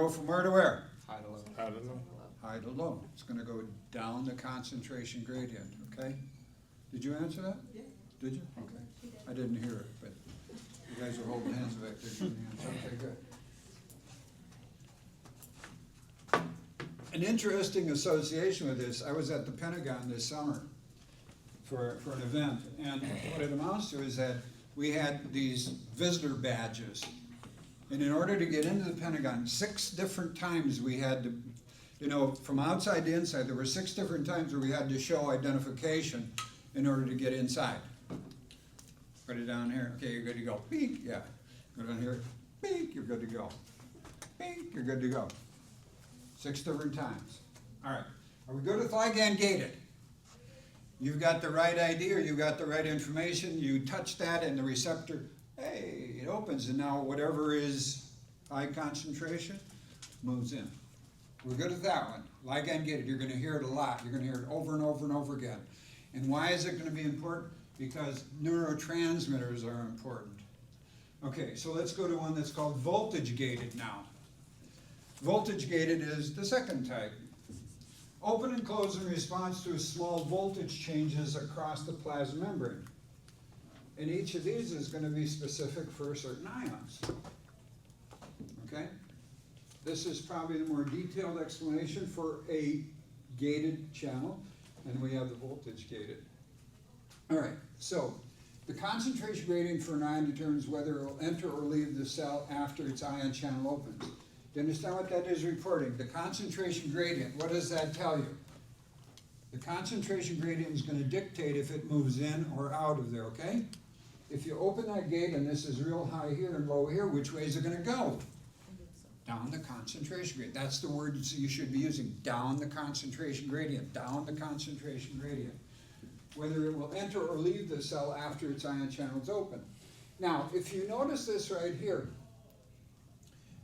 Go from where to where? High to low. I don't know. High to low. It's going to go down the concentration gradient, okay? Did you answer that? Yeah. Did you? Okay. I didn't hear it, but you guys are holding hands back there. Giving the answer. Okay, good. An interesting association with this, I was at the Pentagon this summer for an event, and what it amounts to is that we had these visitor badges. And in order to get into the Pentagon, 6 different times we had to, from outside to inside, there were 6 different times where we had to show identification in order to get inside. Put it down here. Okay, you're good to go. Beep, yeah. Go down here. Beep, you're good to go. Beep, you're good to go. 6 different times. All right. Are we good with ligand gated? You've got the right ID or you've got the right information. You touch that and the receptor, hey, it opens, and now whatever is high concentration moves in. We're good at that one. Ligand gated, you're going to hear it a lot. You're going to hear it over and over and over again. And why is it going to be important? Because neurotransmitters are important. Okay, so let's go to one that's called voltage gated now. Voltage gated is the second type. Open and close in response to small voltage changes across the plasma membrane. And each of these is going to be specific for certain ions. Okay? This is probably the more detailed explanation for a gated channel, and we have the voltage gated. All right, so the concentration gradient for an ion determines whether it will enter or leave the cell after its ion channel opens. Do you understand what that is reporting? The concentration gradient, what does that tell you? The concentration gradient is going to dictate if it moves in or out of there, okay? If you open that gate and this is real high here and low here, which way is it going to go? Down the concentration gradient. That's the word you should be using. Down the concentration gradient. Down the concentration gradient. Whether it will enter or leave the cell after its ion channel is open. Now, if you notice this right here,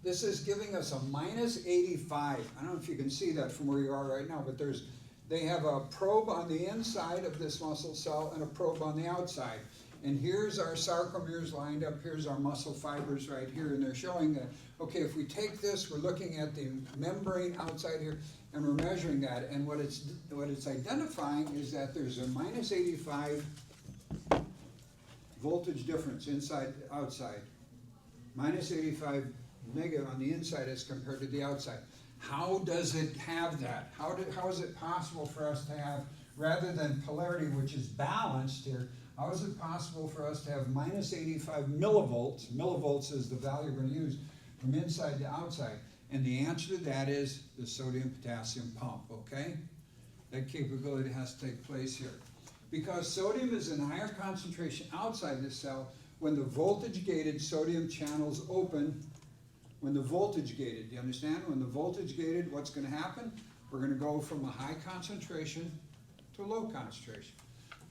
this is giving us a minus 85. I don't know if you can see that from where you are right now, but they have a probe on the inside of this muscle cell and a probe on the outside. And here's our sarcomeres lined up, here's our muscle fibers right here, and they're showing that, okay, if we take this, we're looking at the membrane outside here, and we're measuring that, and what it's identifying is that there's a minus 85 voltage difference inside, outside. Minus 85 negative on the inside as compared to the outside. How does it have that? How is it possible for us to have, rather than polarity, which is balanced here, how is it possible for us to have minus 85 millivolts? Millivolts is the value we're going to use from inside to outside. And the answer to that is the sodium-potassium pump, okay? That capability has to take place here. Because sodium is in higher concentration outside the cell, when the voltage-gated sodium channels open, when the voltage gated, do you understand? When the voltage gated, what's going to happen? We're going to go from a high concentration to a low concentration.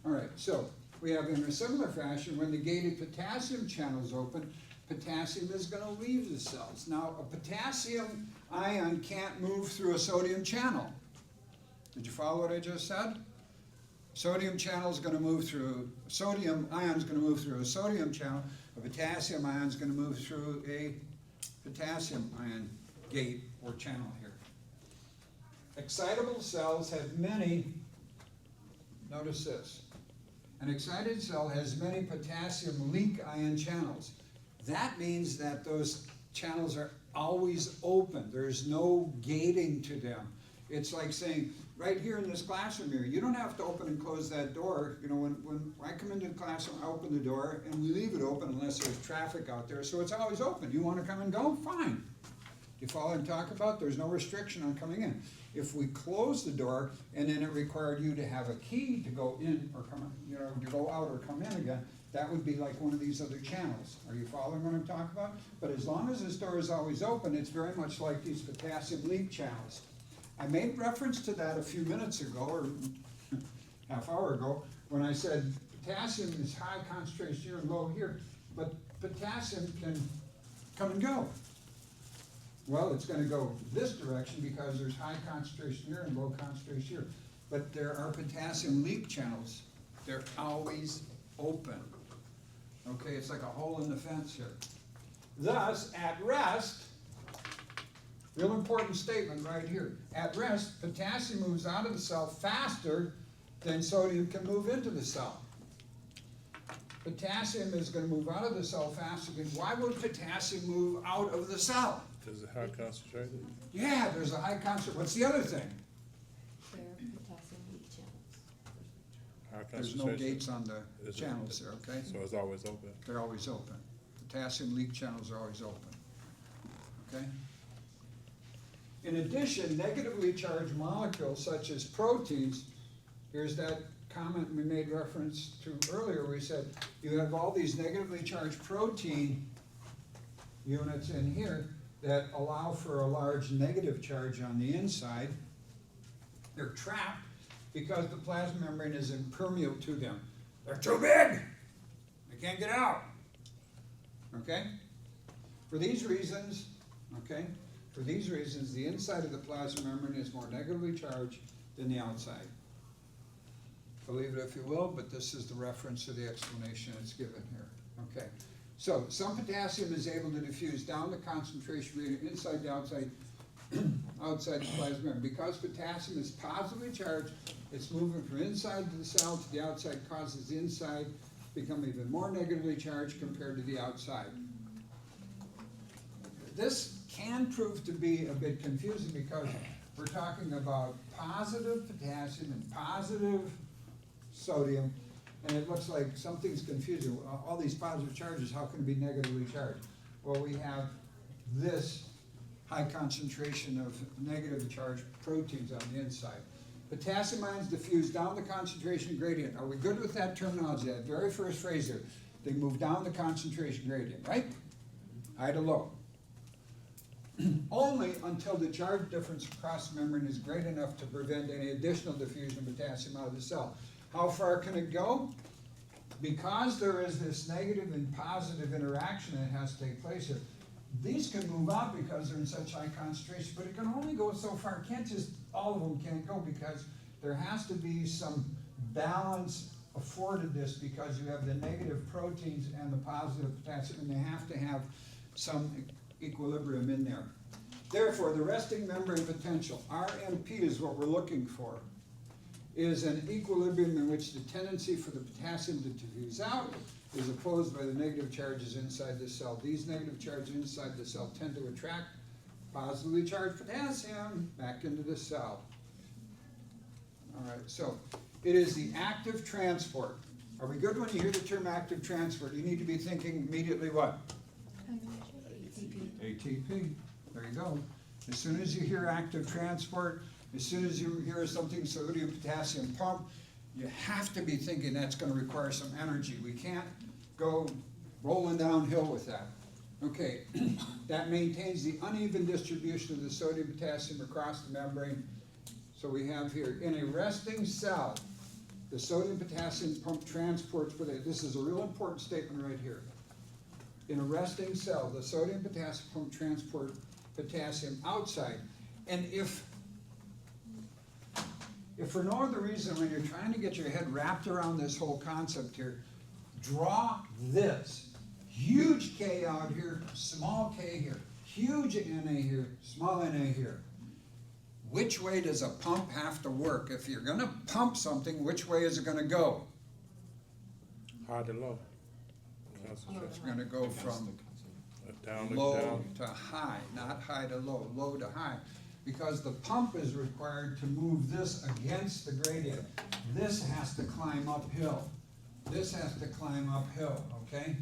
All right, so we have in a similar fashion, when the gated potassium channel is open, potassium is going to leave the cells. Now, a potassium ion can't move through a sodium channel. Did you follow what I just said? Sodium channel is going to move through, sodium ion is going to move through a sodium channel, a potassium ion is going to move through a potassium ion gate or channel here. Excitable cells have many, notice this, an excited cell has many potassium leak ion channels. That means that those channels are always open. There's no gating to them. It's like saying, right here in this classroom here, you don't have to open and close that door. You know, when I come into the classroom, I open the door, and we leave it open unless there's traffic out there, so it's always open. You want to come and go? Fine. You follow what I'm talking about? There's no restriction on coming in. If we close the door, and then it required you to have a key to go in or come, to go out or come in again, that would be like one of these other channels. Are you following what I'm talking about? But as long as this door is always open, it's very much like these potassium leak channels. I made reference to that a few minutes ago, or half hour ago, when I said potassium is high concentration here and low here, but potassium can come and go. Well, it's going to go this direction because there's high concentration here and low concentration here. But there are potassium leak channels. They're always open. Okay, it's like a hole in the fence here. Thus, at rest, Real important statement right here. At rest, potassium moves out of the cell faster than sodium can move into the cell. Potassium is going to move out of the cell faster than, why would potassium move out of the cell? Is it high concentrated? Yeah, there's a high concentration. What's the other thing? There are potassium leak channels. High There's no concentration? gates on the Is it- channels there, okay? So it's always open? They're always open. Potassium leak channels are always open, okay? In addition, negatively charged molecules such as proteins, here's that comment we made reference to earlier. We said you have all these negatively charged protein units in here that allow for a large negative charge on the inside. They're trapped because the plasma membrane is impermeable to them. They're too big. They can't get out. Okay? For these reasons, the inside of the plasma membrane is more negatively charged than the outside. Believe it if you will, but this is the reference to the explanation that's given here. Okay. So, some potassium is able to diffuse down the concentration gradient inside the outside, outside the plasma membrane. Because potassium is positively charged, it's moving from inside to the cell to the outside, causes the inside to become even more negatively charged compared to the outside. This can prove to be a bit confusing because we're talking about positive potassium and positive sodium, and it looks like something's confusing. All these positive charges, how can it be negatively charged? Well, we have this high concentration of negative charged proteins on the inside. Potassium ions diffuse down the concentration gradient. Are we good with that terminology? That very first phrase there. They move down the concentration gradient, right? High to low. Only until the charge difference across the membrane is great enough to prevent any additional diffusion of potassium out of the cell. How far can it go? Because there is this negative and positive interaction that has to take place here, these can move out because they're in such high concentration, but it can only go so far. It can't just, all of them can't go because there has to be some balance afforded this because you have the negative proteins and the positive potassium, and they have to have some equilibrium in there. Therefore, the resting membrane potential, RMP is what we're looking for, is an equilibrium in which the tendency for the potassium to diffuse out is opposed by the negative charges inside the cell. These negative charges inside the cell tend to attract positively charged potassium back into the cell. All right, so it is the active transport. Are we good when you hear the term active transport? You need to be thinking immediately what? ATP. There you go. As soon as you hear active transport, as soon as you hear something sodium potassium pump, you have to be thinking that's going to require some energy. We can't go rolling downhill with that. Okay, that maintains the uneven distribution of the sodium potassium across the membrane. So we have here, in a resting cell, the sodium potassium pump transports, this is a real important statement right here. In a resting cell, the sodium potassium pump transports potassium outside. And if for no other reason, when you're trying to get your head wrapped around this whole concept here, draw this. Huge K out here, small k here. Huge Na here, small na here. Which way does a pump have to work? If you're going to pump something, which way is it going to go? High to low? It's going to go from Down to low down? to high, not high to low, low to high. Because the pump is required to move this against the gradient. This has to climb uphill. This has to climb uphill, okay?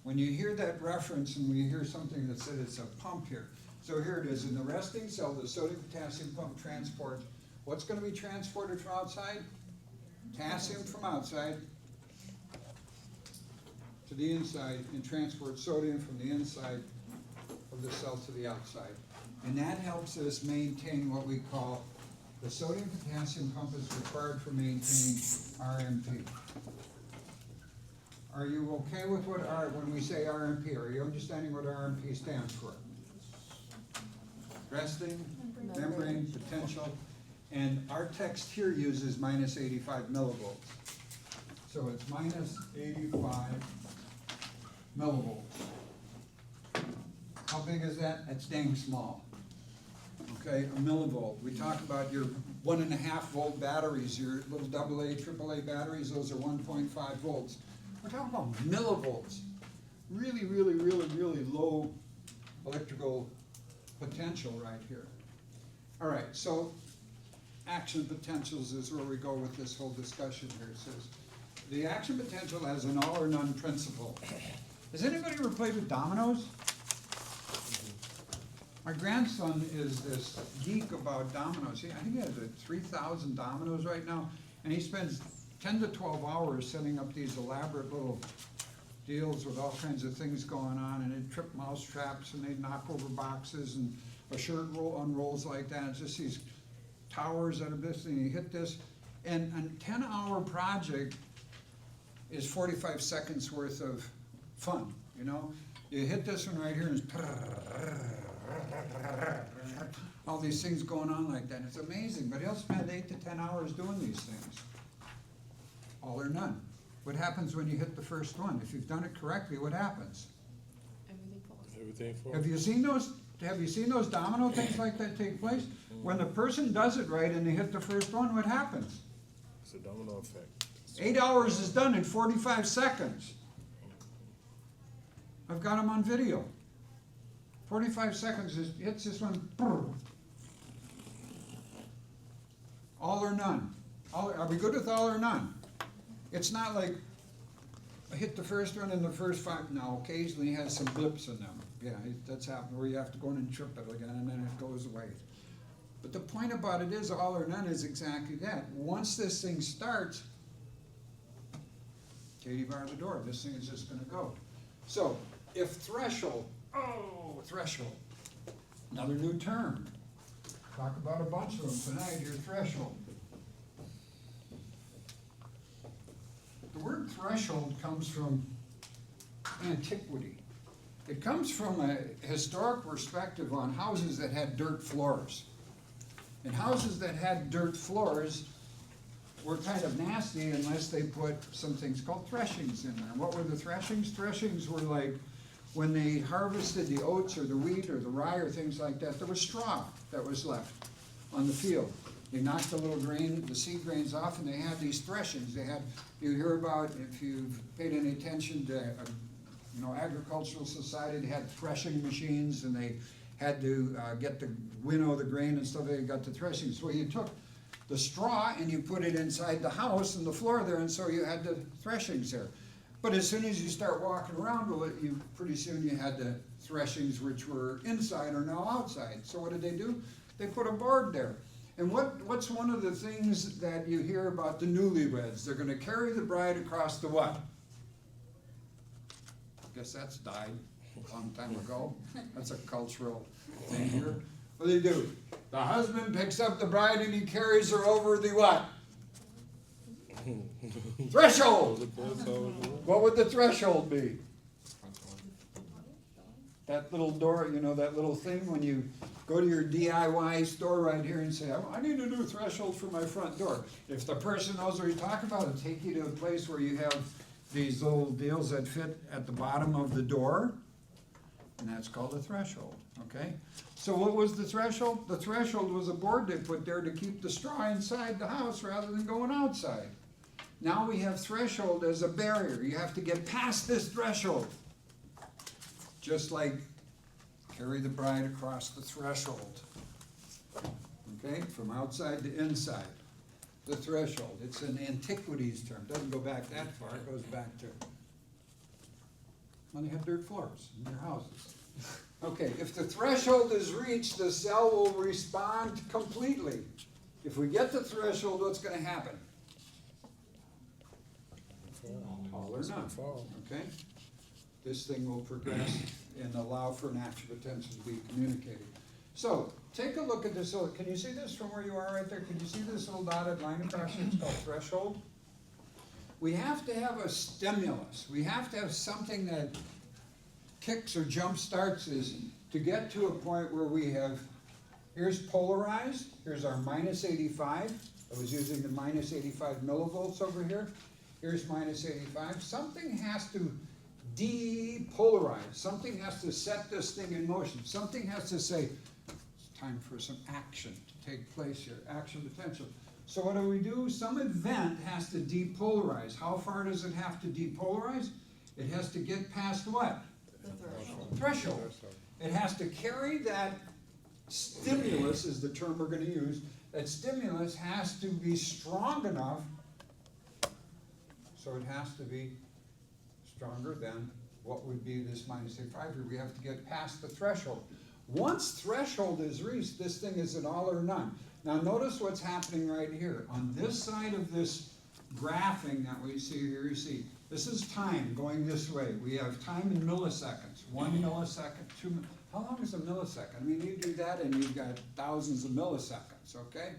When you hear that reference and we hear something that said it's a pump here, so here it is, in the resting cell, the sodium potassium pump transports, what's going to be transported from outside? Potassium from outside to the inside and transports sodium from the inside of the cell to the outside. And that helps us maintain what we call, the sodium potassium pump is required for maintaining RMP. Are you okay with what when we say RMP, are you understanding what RMP stands for? Resting, membrane, potential, and our text here uses minus 85 millivolts. So it's minus 85 millivolts. How big is that? That's dang small. okay, a millivolt. We talk about your 1.5 volt batteries, your little AA, AAA batteries, those are 1.5 volts. We're talking about millivolts. Really, really, really, really low electrical potential right here. All right, so action potentials is where we go with this whole discussion here. It says, the action potential has an all or none principle. Has anybody ever played with dominoes? My grandson is this geek about dominoes. I think he has 3,000 dominoes right now, and he spends 10 to 12 hours setting up these elaborate little deals with all kinds of things going on, and they trip mouse traps, and they knock over boxes, and a shirt unrolls like that. It's just these towers out of this, and you hit this, and a 10-hour project is 45 seconds worth of fun, you know? You hit this one right here, and it's all these things going on like that. It's amazing, but he'll spend 8 to 10 hours doing these things. All or none. What happens when you hit the first one? If you've done it correctly, what happens? Everything falls. Everything for Have you seen those domino things like that take place? When the person does it right and they hit the first one, what happens? It's a domino effect. 8 hours is done in 45 seconds. I've got them on video. 45 seconds, hits this one. All or none. Are we good with all or none? It's not like I hit the first one in the first 5. Now, occasionally it has some blips in them. Yeah, that's happened where you have to go in and trip it again, and then it goes away. But the point about it is, all or none is exactly that. Once this thing starts, Katie bar the door, this thing is just gonna go. So, if threshold, threshold, another new term. Talk about a bunch of them tonight, your threshold. The word threshold comes from antiquity. It comes from a historic perspective on houses that had dirt floors. And houses that had dirt floors were kind of nasty unless they put some things called threshings in there. What were the threshings? Threshings were like when they harvested the oats or the wheat or the rye or things like that, there was straw that was left on the field. They knocked the little grain, the seed grains off, and they had these threshings. You hear about, if you've paid any attention to, agricultural society, they had threshing machines, and they had to winnow the grain and stuff. They got the threshings. Well, you took the straw and you put it inside the house and the floor there, and so you had the threshings there. But as soon as you start walking around with it, pretty soon you had the threshings which were inside are now outside. So what did they do? They put a board there. And what's one of the things that you hear about the newlyweds? They're going to carry the bride across the what? I guess that's died a long time ago. That's a cultural thing here. What do? The husband picks up the bride and he carries her over the what? Threshold! What would the threshold be? That little door, that little thing when you go to your DIY store right here and say, I need a new threshold for my front door. If the person knows what you're talking about, it'll take you to a place where you have these little deals that fit at the bottom of the door, and that's called a threshold, okay? So what was the threshold? The threshold was a board they put there to keep the straw inside the house rather than going outside. Now we have threshold as a barrier. You have to get past this threshold. Just like carry the bride across the threshold. Okay, from outside to inside. The threshold. It's an antiquities term. Doesn't go back that far. It goes back to when they had dirt floors in their houses. Okay, if the threshold is reached, the cell will respond completely. If we get the threshold, what's going to happen? All or none. Okay? This thing will progress and allow for an action potential to be communicated. So, take a look at this. So, can you see this from where you are right there? Can you see this little dotted line across here? It's called threshold. We have to have a stimulus. We have to have something that kicks or jump starts this to get to a point where we have, here's polarized, here's our minus 85. I was using the minus 85 millivolts over here. Here's minus 85. Something has to depolarize. Something has to set this thing in motion. Something has to say, it's Time for some action to take place here, action potential. So what do? Some event has to depolarize. How far does it have to depolarize? It has to get past what? The threshold. Threshold. It has to carry that stimulus, is the term we're gonna use. That stimulus has to be strong enough, so it has to be stronger than what would be this minus -85 here. We have to get past the threshold. Once threshold is reached, this thing is an all or none. Now notice what's happening right here. On this side of this graphing that we see here, you see, this is time going this way. We have time in milliseconds. 1 millisecond, 2 how long is a millisecond? I mean, you do that and you've got thousands of milliseconds, okay?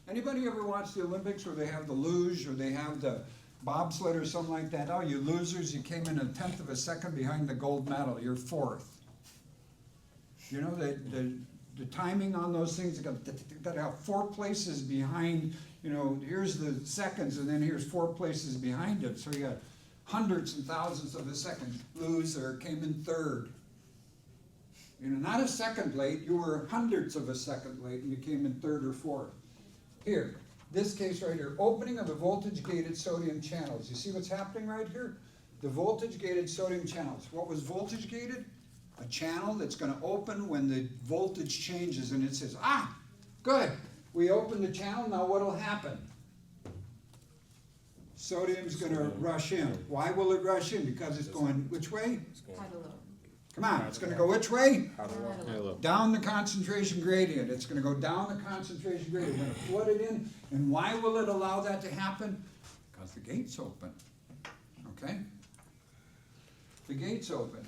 Anybody ever watch the Olympics where they have the luge or they have the bobsled or something like that? Oh, you losers, you came in 1/10 of a second behind the gold medal. You're fourth. You know, the timing on those things, you got to have 4 places behind, you know, here's the seconds and then here's 4 places behind it. So you got hundreds and thousands of a second. Loser came in third. You know, not a second late, you were hundreds of a second late and you came in third or fourth. Here, this case right here, opening of the voltage-gated sodium channels. You see what's happening right here? The voltage-gated sodium channels. What was voltage-gated? A channel that's going to open when the voltage changes, and it says, ah, good, we opened the channel, now what'll happen? Sodium's going to rush in. Why will it rush in? Because it's going which way? High to low. Come on, it's going to go which way? How to High walk. to low. Down the concentration gradient. It's going to go down the concentration gradient. We're going to flood it in. And why will it allow that to happen? Because the gate's open. Okay? The gate's open.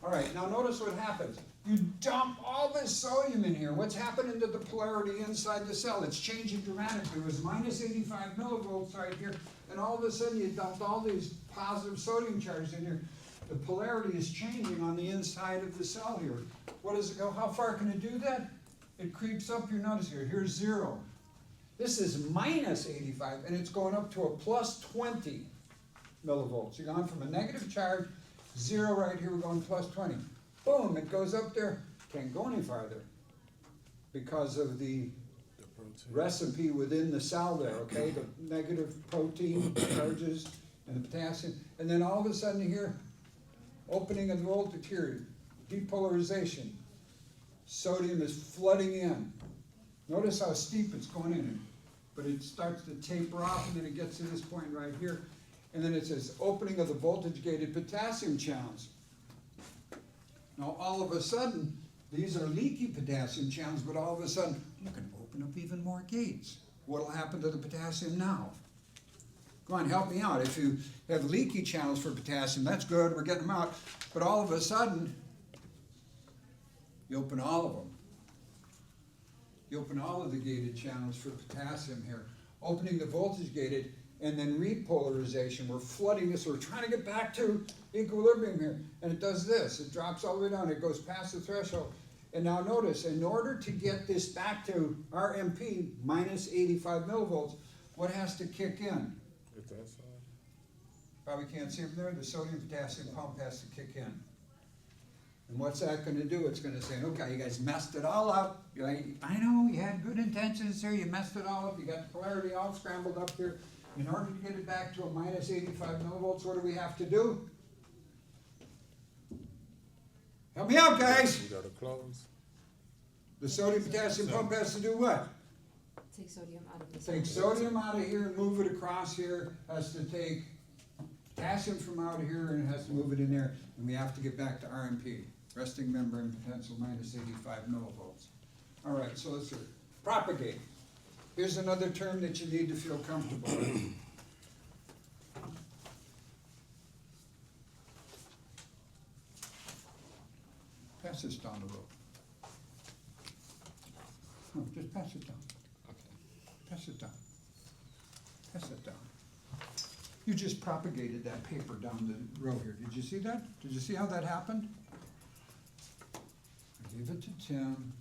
All right, now notice what happens. You dump all this sodium in here. What's happening to the polarity inside the cell? It's changing dramatically. It was minus 85 millivolts right here, and all of a sudden you dumped all these positive sodium charges in here. The polarity is changing on the inside of the cell here. What does it go? How far can it do that? It creeps up, you notice here. Here's 0. This is minus 85, and it's going up to a plus 20 millivolts. You're going from a negative charge, 0 right here, we're going plus 20. Boom, it goes up there. Can't go any farther because of the recipe within the cell there, okay? The negative protein charges and the potassium. And then all of a sudden here, opening of the voltage here, depolarization. Sodium is flooding in. Notice how steep it's going in. But it starts to taper off and then it gets to this point right here. And then it says opening of the voltage-gated potassium channels. Now all of a sudden, these are leaky potassium channels, but all of a sudden, you can open up even more gates. What'll happen to the potassium now? Come on, help me out. If you have leaky channels for potassium, that's good, we're getting them out. But all of a sudden, you open all of them. You open all of the gated channels for potassium here. Opening the voltage gated, and then repolarization. We're flooding this, we're trying to get back to equilibrium here. And it does this, it drops all the way down, it goes past the threshold. And now notice, in order to get this back to RMP, minus 85 millivolts, what has to kick in? Is that so? Probably can't see it there, the sodium potassium pump has to kick in. And what's that gonna do? It's gonna say, okay, you guys messed it all up. You're like, I know, you had good intentions here, you messed it all up, you got the polarity all scrambled up here. In order to get it back to a minus 85 millivolts, what do we have to do? Help me out, guys! We gotta close. The sodium potassium pump has to do what? Take sodium out of the Take sodium out of here and move it across here, has to take potassium from out of here and it has to move it in there, and we have to get back to RMP, resting membrane potential minus 85 millivolts. All right, so let's see. Propagate. Here's another term that you need to feel comfortable with. Pass this down the road. No, just pass it down. Pass it down. Pass it down. You just propagated that paper down the row here. Did you see that? Did you see how that happened? I gave it to Tim.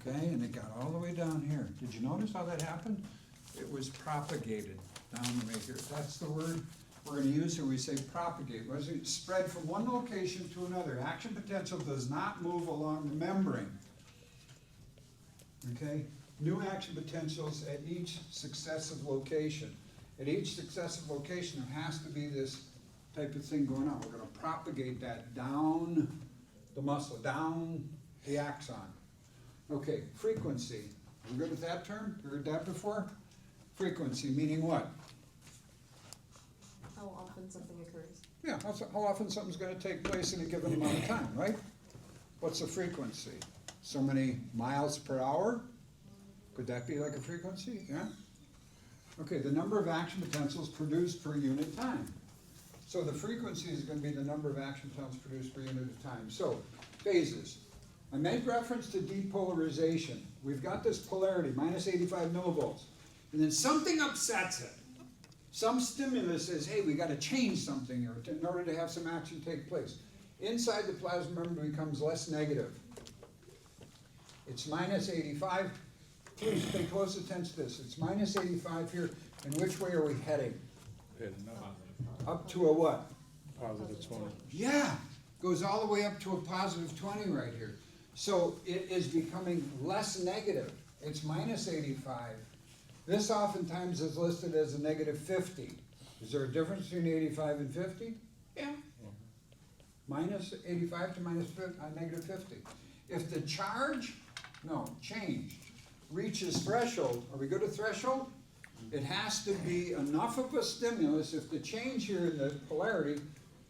Okay, and it got all the way down here. Did you notice how that happened? It was propagated down the way here. That's the word we're going to use here. We say propagate. Was it spread from one location to another? Action potential does not move along the membrane. okay? New action potentials at each successive location. At each successive location, there has to be this type of thing going on. We're gonna propagate that down the muscle, down the axon. Okay, frequency. You good with that term? You heard that before? Frequency, meaning what? How often something occurs. Yeah, how often something's gonna take place in a given amount of time, right? What's the frequency? So many miles per hour? Could that be like a frequency? Yeah? Okay, the number of action potentials produced per unit time. So the frequency is gonna be the number of action potentials produced per unit of time. So, phases. I made reference to depolarization. We've got this polarity, minus 85 millivolts. And then something upsets it. Some stimulus says, hey, we gotta change something here in order to have some action take place. Inside the plasma membrane becomes less negative. It's minus 85. Please pay close attention to this. It's minus 85 here, and which way are we heading? Heading up, Up to a what? positive 20. Yeah, goes all the way up to a positive 20 right here. So it is becoming less negative. It's minus 85. This oftentimes is listed as a negative 50. Is there a difference between 85 and 50? Yeah. Minus 85 to negative 50. If the change reaches threshold, are we good at threshold? It has to be enough of a stimulus. If the change here in the polarity,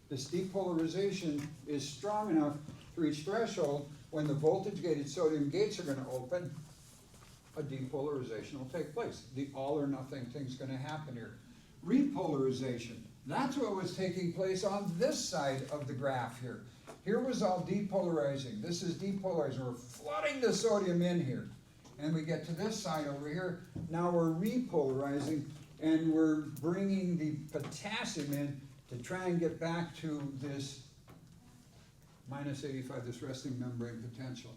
this depolarization, is strong enough to reach threshold, when the voltage-gated sodium gates are going to open, a depolarization will take place. The all or nothing thing's going to happen here. Repolarization, that's what was taking place on this side of the graph here. Here was all depolarizing. This is depolarizing. We're flooding the sodium in here. And we get to this side over here. Now we're repolarizing, and we're bringing the potassium in to try and get back to this minus 85, this resting membrane potential.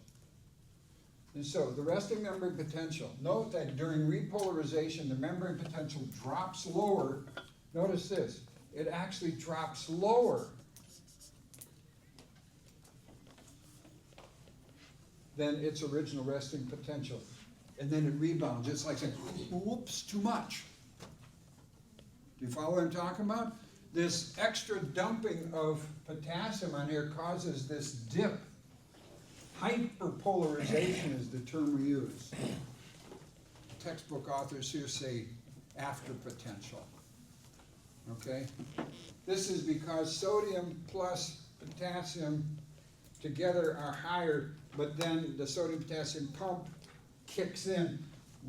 And so the resting membrane potential, note that during repolarization, the membrane potential drops lower. Notice this, it actually drops lower than its original resting potential. And then it rebounds, just like saying, whoops, too much. Do you follow what I'm talking about? This extra dumping of potassium on here causes this dip. Hyperpolarization is the term we use. Textbook authors here say after potential. Okay? This is because sodium plus potassium together are higher, but then the sodium-potassium pump kicks in.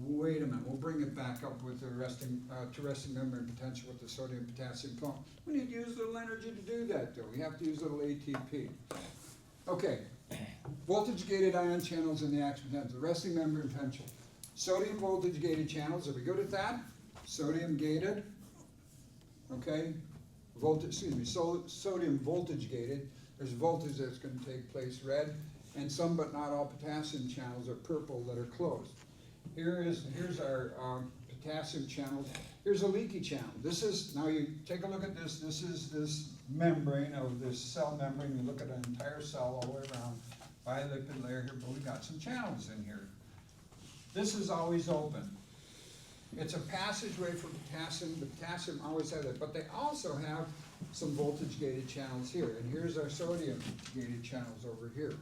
Wait a minute, we'll bring it back up with the resting membrane potential with the sodium-potassium pump. We need to use a little energy to do that, though. We have to use a little ATP. Okay, voltage-gated ion channels in the action potential, the resting membrane potential. Sodium voltage-gated channels, are we good at that? Sodium-gated, okay? Sodium voltage-gated. There's voltage that's going to take place, red, and some but not all potassium channels are purple that are closed. Here's our potassium channels. Here's a leaky channel. This is, now you take a look at this, this is this membrane of this cell membrane. You look at an entire cell all the way around, bilipid layer here, but we got some channels in here. This is always open. It's a passageway for potassium. The potassium always has it, but they also have some voltage-gated channels here. And here's our sodium-gated channels over here.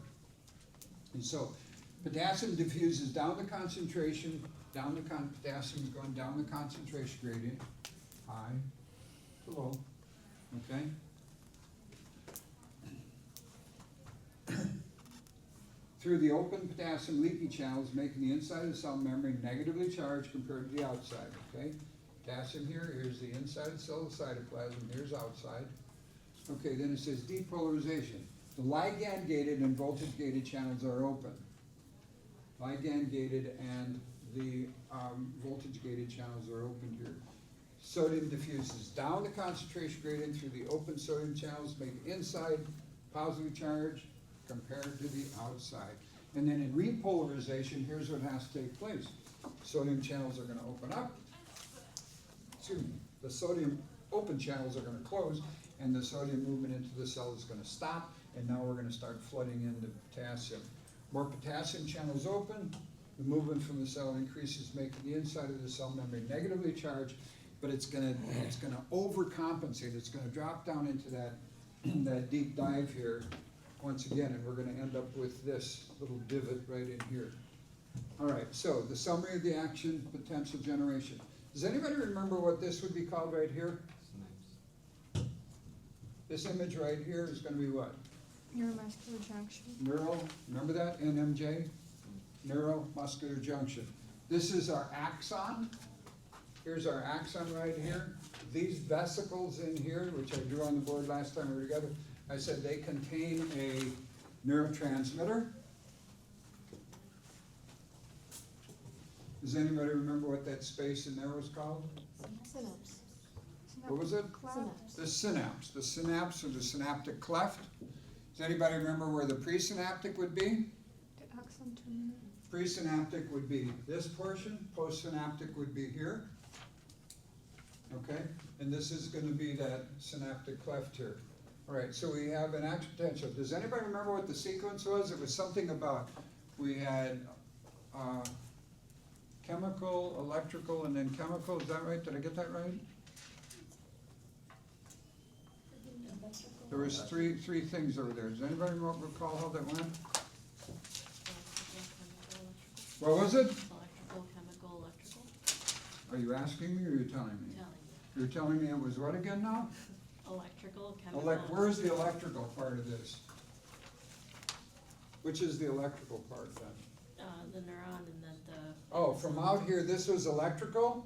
And so potassium diffuses down the concentration, potassium is going down the concentration gradient, high to low, okay? Through the open potassium leaky channels, making the inside of the cell membrane negatively charged compared to the outside, okay? Potassium here, here's the inside of the cell, the cytoplasm, here's outside. Okay, then it says depolarization. The ligand-gated and voltage-gated channels are open. Ligand-gated and the voltage-gated channels are open here. Sodium diffuses down the concentration gradient through the open sodium channels, make the inside positively charged compared to the outside. And then in repolarization, here's what has to take place. Sodium channels are going to open up. Excuse me. The sodium open channels are going to close, and the sodium movement into the cell is going to stop, and now we're going to start flooding in the potassium. More potassium channels open, The movement from the cell increases, making the inside of the cell membrane negatively charged, but it's gonna overcompensate, it's gonna drop down into that, that deep dive here, once again, and we're gonna end up with this little divot right in here. All right, so the summary of the action potential generation. Does anybody remember what this would be called right here? This image right here is gonna be what? Neuromuscular junction. Neural, remember that, NMJ? Neuromuscular junction. This is our axon. Here's our axon right here. These vesicles in here, which I drew on the board last time we were together, I said they contain a neurotransmitter. Does anybody remember what that space in there was called? Synapse. What was it? Synapse. The synapse or the synaptic cleft. Does anybody remember where the presynaptic would be? The axon terminal. Presynaptic would be this portion, postsynaptic would be here. Okay, and this is gonna be that synaptic cleft here. All right, so we have an action potential. Does anybody remember what the sequence was? It was something about, we had chemical, electrical, and then chemical, is that right? Did I get that right? There was three things over there. Does anybody recall how that went? What was it? Electrical, chemical, electrical. Are you asking me or are you telling me? Telling You're telling me it was what again now? you. Electrical, chemical. Where's the electrical part of this? Which is the electrical part then? The neuron and then the. Oh, from out here, this was electrical,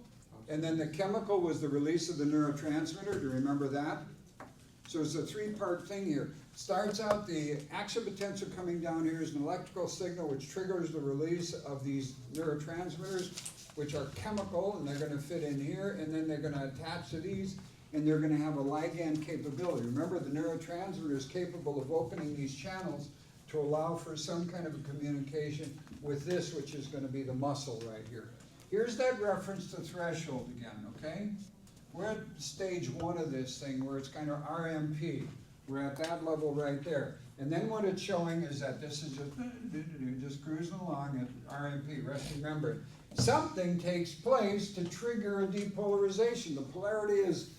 and then the chemical was the release of the neurotransmitter, do you remember that? So it's a three-part thing here. Starts out, the action potential coming down here is an electrical signal which triggers the release of these neurotransmitters, which are chemical, and they're gonna fit in here, and then they're gonna attach to these, and they're gonna have a ligand capability. Remember, the neurotransmitter is capable of opening these channels to allow for some kind of a communication with this, which is gonna be the muscle right here. Here's that reference to threshold again, okay? We're at stage one of this thing where it's kind of RMP. We're at that level right there. And then what it's showing is that this is just cruising along at RMP, resting membrane. Something takes place to trigger a depolarization. The polarity is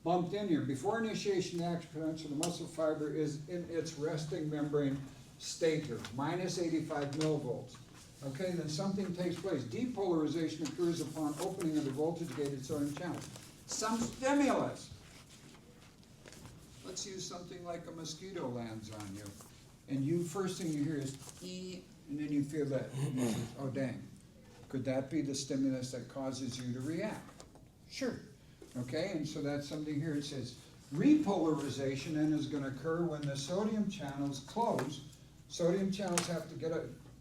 bumped in here. Before initiation of the action potential, the muscle fiber is in its resting membrane state here, minus 85 millivolts. Okay, then something takes place. Depolarization occurs upon opening of the voltage-gated sodium channel. Some stimulus. Let's use something like a mosquito lands on you. And you, first thing you hear is ee, and then you feel that. And you say, oh dang. Could that be the stimulus that causes you to react? Sure. Okay, and so that's something here. It says repolarization then is going to occur when the sodium channels close. Sodium channels have to get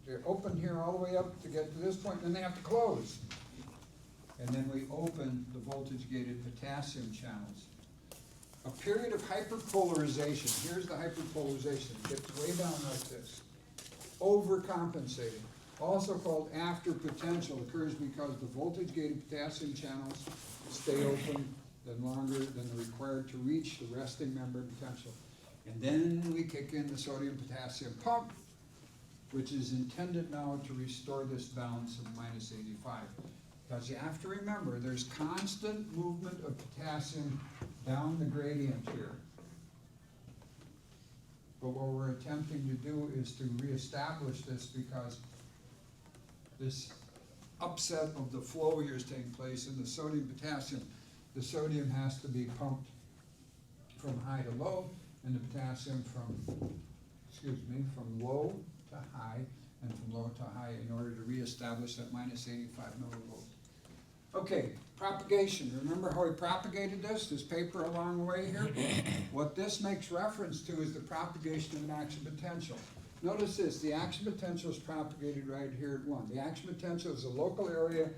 they're open here all the way up to get to this point, and then they have to close. And then we open the voltage-gated potassium channels. A period of hyperpolarization. Here's the hyperpolarization. It gets way down like this. Overcompensating. Also called after potential, occurs because the voltage-gated potassium channels stay open longer than required to reach the resting membrane potential. And then we kick in the sodium-potassium pump, which is intended now to restore this balance of minus 85. Because you have to remember, there's constant movement of potassium down the gradient here. But what we're attempting to do is to reestablish this because this upset of the flow here is taking place in the sodium-potassium. The sodium has to be pumped from high to low, and the potassium from low to high, and from low to high in order to reestablish that minus 85 millivolts. Okay, propagation. Remember how we propagated this paper along the way here? What this makes reference to is the propagation of an action potential. Notice this, the action potential is propagated right here at 1. The action potential is a local area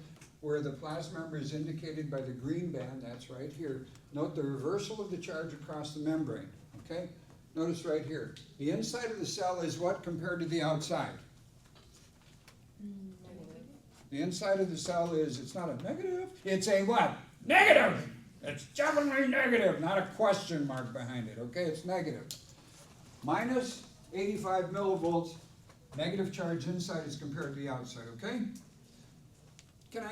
where the plasma membrane is indicated by the green band, that's right here. Note the reversal of the charge across the membrane, okay? Notice right here. The inside of the cell is what compared to the outside? The inside of the cell is, it's not a negative, it's a what? Negative! It's definitely negative, not a question mark behind it, okay? It's negative. Minus 85 millivolts Negative charge inside as compared to the outside, okay? Can